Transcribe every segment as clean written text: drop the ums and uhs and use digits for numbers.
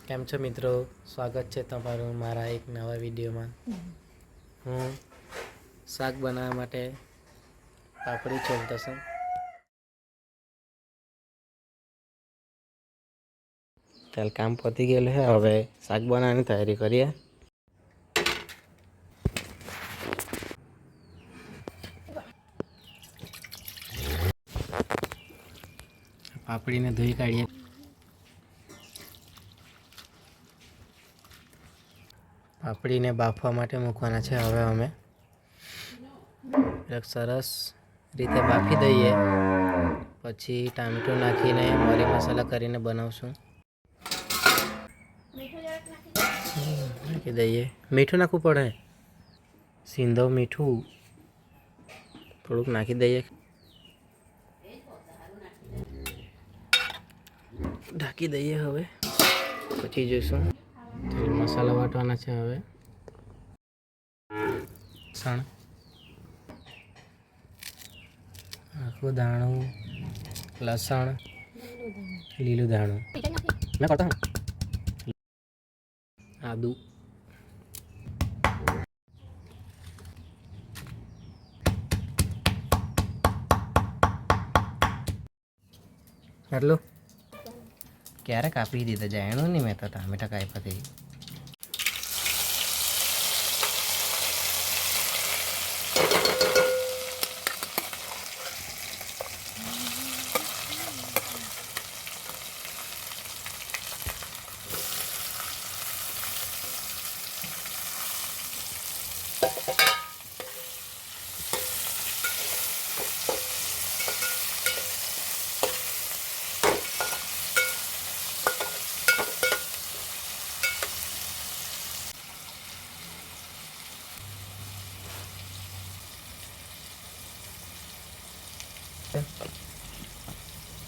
કેમ છો મિત્રો, સ્વાગત છે તમારું મારા એક નવા વિડીયોમાં। હું શાક બનાવવા માટે પાપડી છોલતો છું। ચાલ કામ પતી ગયેલું છે, હવે શાક બનાવવાની તૈયારી કરીએ। પાપડીને ધોઈ કાઢીએ। પાપડીને બાફવા માટે મૂકવાના છે। હવે અમે એક સરસ રીતે બાફી દઈએ, પછી ટામેટું નાખીને મરી મસાલા કરીને બનાવશું। નાખી દઈએ, મીઠું નાખવું પડે, સિંધો મીઠું થોડુંક નાખી દઈએ, ઢાંકી દઈએ। હવે પછી જોઈશું, મસાલા વાટવાના છે। હવે લસણ, આખું ધાણું, લસણ, લીલું ધાણું મેં કરતા આદુ, આટલું ક્યારે કાપી દીધા જાણ્યું નહીં મેં તો ટામેટા કાપ્યા તે।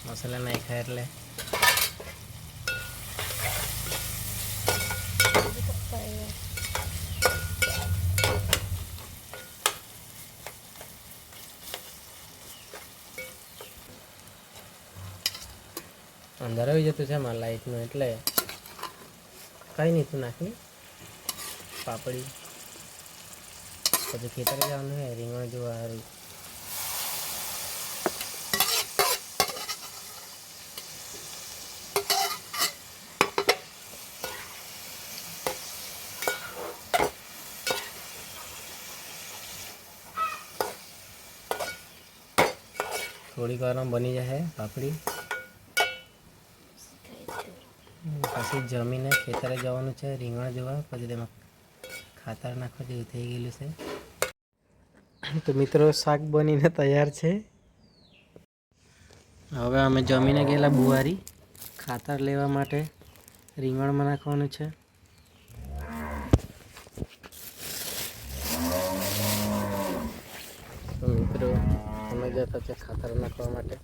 મસાલા નાખ્યા એટલે અંદર આવી જતું છે મારા લાઈટનું, એટલે કંઈ નહીં તું નાખી પાપડી, પછી ખેતર જવાનું હે રીંગણ જોવા સારું। થોડીક વારમાં બની જશે પાપડી, પછી જમીને ખેતરે જવાનું છે રીંગણ જોવા, પછી તેમાં ખાતર નાખવા જેવું થઈ ગયેલું છે। તો મિત્રો શાક બનીને તૈયાર છે। હવે અમે જમીને ગયેલા બુવારી ખાતર લેવા માટે રીંગણમાં નાખવાનું છે। તો મિત્રો અમે જતા છે ખાતર નાખવા માટે।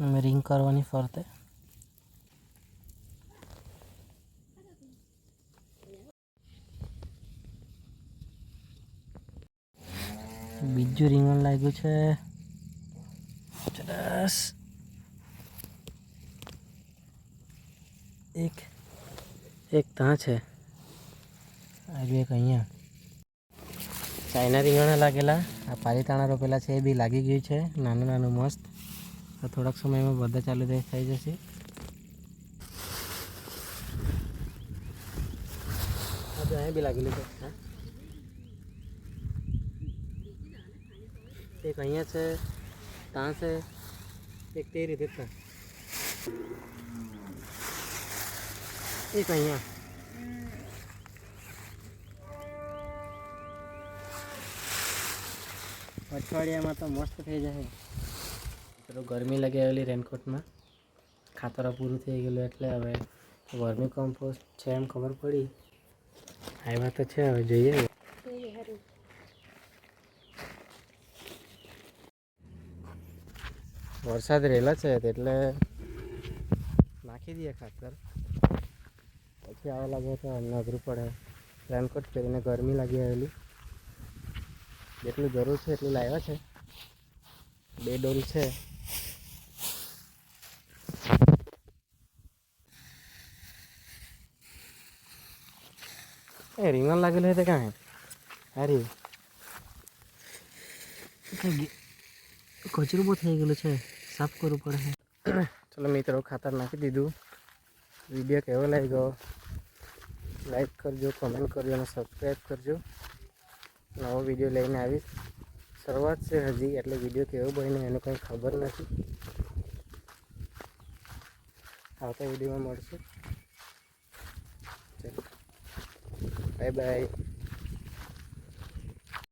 અમે રીંગ કરવાની ફરતે બીજું રીંગણ લાગ્યું છે, સરસ એક ત્યાં છે, આજે એક અહીંયા ચાઇના રીંગણા લાગેલા, આ પાલીતાણા રોપેલા છે એ બી લાગી ગયું છે નાનું નાનું મસ્ત। તો થોડાક સમયમાં બધા ચાલુ થઈ જશે। અહીં બી લાગેલું છે, એક અહીંયા છે, ત્યાં છે, એક તે રીતે ત્યાં, એક અહીંયા। અઠવાડિયામાં તો મસ્ત થઈ જશે। તો ગરમી લાગી આવેલી રેનકોટમાં, ખાતર પૂરું થઈ ગયેલું એટલે હવે વર્મી કમ્પોસ્ટ છે એમ ખબર પડી, આવ્યા તો છે, હવે જોઈએ। વરસાદ રહેલા છે એટલે નાખી દઈએ ખાતર, પછી આવવા લાગે તો અમને અઘરું પડે। રેનકોટ પહેરીને ગરમી લાગી આવેલી, જેટલું જરૂર છે એટલું લાવ્યા છે. 2 ડોલ છે. એ રીંગણ લાગેલું છે કાં હારી કચરું બહુ થઈ ગયેલું છે, સાફ કરવું પડે. ચલો મિત્રો, ખાતર નાખી દીધું. વિડીયો કેવો લાગ્યો લાઈક કરજો, કમેન્ટ કરજો અને સબસ્ક્રાઈબ કરજો. નવો વિડીયો લઈને આવીશ. શરૂઆત છે હજી, એટલે વિડીયો કેવો બન્યો એનું કંઈ ખબર નથી. આવતા વિડીયોમાં મળશું. ચલો, બાય બાય.